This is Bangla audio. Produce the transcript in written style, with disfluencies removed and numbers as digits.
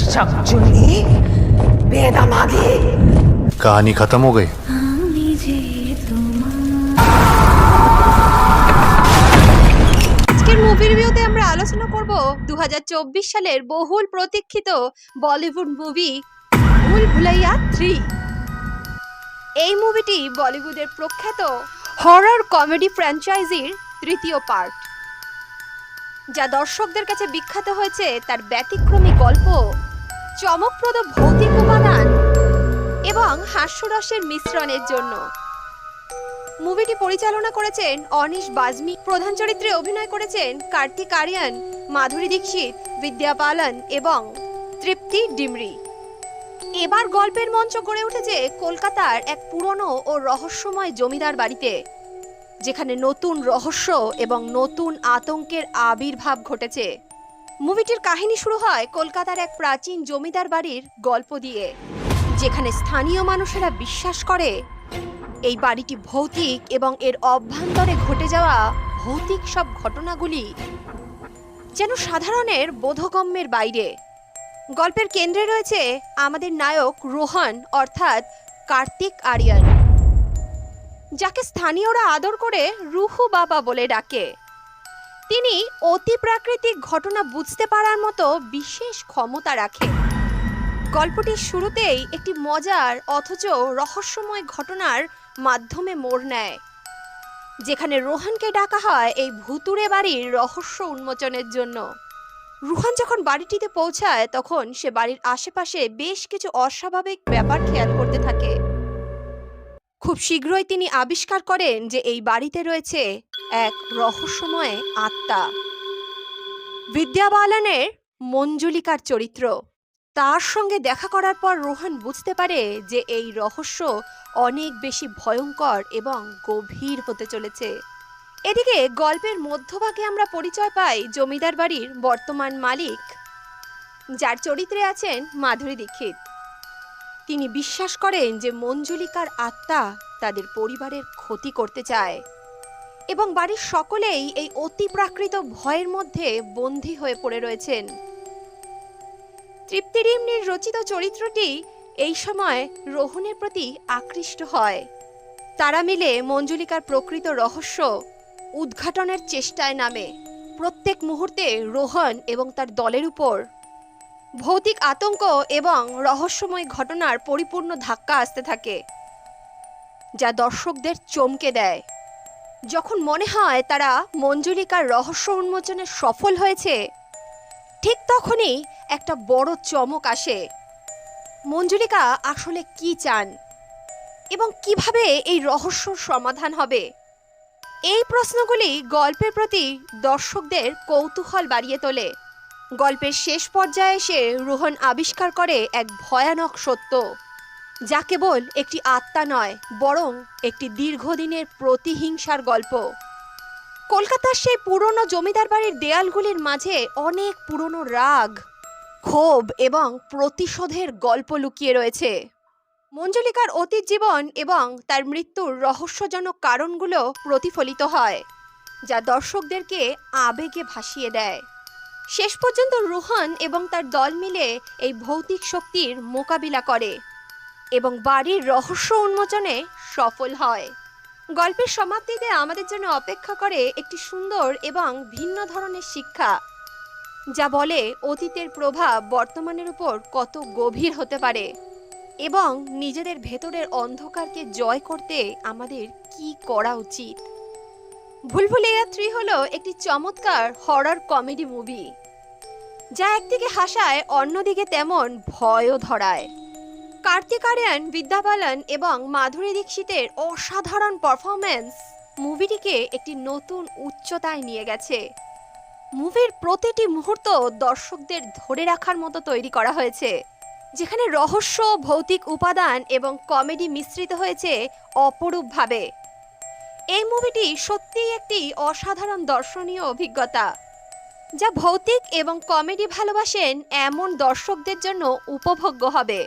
शाकचुन्नी बेदमागी। कहानी खत्म हो गई। আজকের মুভি রিভিউতে আমরা আলোচনা করব 2024 সালের বহুল প্রতীক্ষিত বলিউড মুভি ভুল ভুলাইয়া 3। এই মুভিটি বলিউডের প্রখ্যাত হরর কমেডি ফ্র্যাঞ্চাইজির তৃতীয় পার্ট, যা দর্শকদের কাছে বিখ্যাত হয়েছে তার ব্যতিক্রমী গল্প, চমকপ্রদ ভৌতিক উপাদান এবং হাস্যরসের মিশ্রণের জন্য। মুভিটি পরিচালনা করেছেন অনিশ বাজমি, প্রধান চরিত্রে অভিনয় করেছেন কার্তিক আরিয়ান, মাধুরী দীক্ষিত, বিদ্যা বালান এবং তৃপ্তি ডিমরি। এবার গল্পের মঞ্চ গড়ে উঠেছে কলকাতার এক পুরনো ও রহস্যময় জমিদার বাড়িতে, যেখানে নতুন রহস্য এবং নতুন আতঙ্কের আবির্ভাব ঘটেছে। মুভিটির কাহিনী শুরু হয় কলকাতার এক প্রাচীন জমিদার বাড়ির গল্প দিয়ে, যেখানে স্থানীয় মানুষেরা বিশ্বাস করে এই বাড়িটি ভৌতিক এবং এর অভ্যন্তরে ঘটে যাওয়া ভৌতিক সব ঘটনাগুলি যেন সাধারণের বোধগম্যের বাইরে। গল্পের কেন্দ্রে রয়েছে আমাদের নায়ক রোহন অর্থাৎ কার্তিক আরিয়ান, যাকে স্থানীয়রা আদর করে রুহু বাবা বলে ডাকে। তিনি অতি প্রাকৃতিক ঘটনা বুঝতে পারার মতো বিশেষ ক্ষমতা রাখেন। গল্পটির শুরুতেই একটি মজার অথচ রহস্যময় ঘটনার মাধ্যমে মোড় নেয়, যেখানে রোহানকে ডাকা হয় এই ভুতুড়ে বাড়ির রহস্য উন্মোচনের জন্য। রোহান যখন বাড়িটিতে পৌঁছায় তখন সে বাড়ির আশেপাশে বেশ কিছু অস্বাভাবিক ব্যাপার খেয়াল করতে থাকে। খুব শীঘ্রই তিনি আবিষ্কার করেন যে এই বাড়িতে রয়েছে এক রহস্যময় আত্মা, বিদ্যা বালানের মঞ্জুলিকার চরিত্র। তার সঙ্গে দেখা করার পর রোহান বুঝতে পারে যে এই রহস্য অনেক বেশি ভয়ঙ্কর এবং গভীর হতে চলেছে। এদিকে গল্পের মধ্যভাগে আমরা পরিচয় পাই জমিদার বাড়ির বর্তমান মালিক, যার চরিত্রে আছেন মাধুরী দীক্ষিত। তিনি বিশ্বাস করেন যে মঞ্জুলিকার আত্মা তাদের পরিবারের ক্ষতি করতে চায় এবং বাড়ির সকলেই এই অতি প্রাকৃত ভয়ের মধ্যে বন্দী হয়ে পড়ে রয়েছেন। তৃপ্তি ডিমরির রচিত চরিত্রটি এই সময় রোহনের প্রতি আকৃষ্ট হয়। তারা মিলে মঞ্জুলিকার প্রকৃত রহস্য উদ্ঘাটনের চেষ্টায় নামে। প্রত্যেক মুহূর্তে রোহন এবং তার দলের উপর ভৌতিক আতঙ্ক এবং রহস্যময় ঘটনার পরিপূর্ণ ধাক্কা আসতে থাকে, যা দর্শকদের চমকে দেয়। যখন মনে হয় তারা মঞ্জুলিকার রহস্য উন্মোচনে সফল হয়েছে, ঠিক তখনই একটা বড় চমক আসে। মঞ্জুলিকা আসলে কি চান এবং কিভাবে এই রহস্যর সমাধান হবে, এই প্রশ্নগুলি গল্পের প্রতি দর্শকদের কৌতূহল বাড়িয়ে তোলে। গল্পের শেষ পর্যায়ে এসে রোহন আবিষ্কার করে এক ভয়ানক সত্য, যা কেবল একটি আত্মা নয় বরং একটি দীর্ঘদিনের প্রতিহিংসার গল্প। কলকাতার সেই পুরনো জমিদার বাড়ির দেয়ালগুলির মাঝে অনেক পুরনো রাগ, ক্ষোভ এবং প্রতিশোধের গল্প লুকিয়ে রয়েছে। মঞ্জুলিকার অতীত জীবন এবং তার মৃত্যুর রহস্যজনক কারণগুলো প্রতিফলিত হয়, যা দর্শকদেরকে আবেগে ভাসিয়ে দেয়। শেষ পর্যন্ত রোহন এবং তার দল মিলে এই ভৌতিক শক্তির মোকাবিলা করে এবং বাড়ির রহস্য উন্মোচনে সফল হয়। গল্পের সমাপ্তিতে আমাদের জন্য অপেক্ষা করে একটি সুন্দর এবং ভিন্ন ধরনের শিক্ষা, যা বলে অতীতের প্রভাব বর্তমানের উপর কত গভীর হতে পারে এবং নিজেদের ভেতরের অন্ধকারকে জয় করতে আমাদের কি করা উচিত। ভুল ভুলাইয়া 3 হলো একটি চমৎকার হরর কমেডি মুভি, যা একদিকে হাসায় অন্যদিকে তেমন ভয়ও ধরায়। কার্তিক আরিয়ান, বিদ্যা বালান এবং মাধুরী দীক্ষিতের অসাধারণ পারফরম্যান্স মুভিটিকে একটি নতুন উচ্চতায় নিয়ে গেছে। মুভির প্রতিটি মুহূর্ত দর্শকদের ধরে রাখার মতো তৈরি করা হয়েছে, যেখানে রহস্য, ভৌতিক উপাদান এবং কমেডি মিশ্রিত হয়েছে অপরূপভাবে। এই মুভিটি সত্যিই একটি অসাধারণ দর্শনীয় অভিজ্ঞতা, যা ভৌতিক এবং কমেডি ভালোবাসেন এমন দর্শকদের জন্য উপভোগ্য হবে।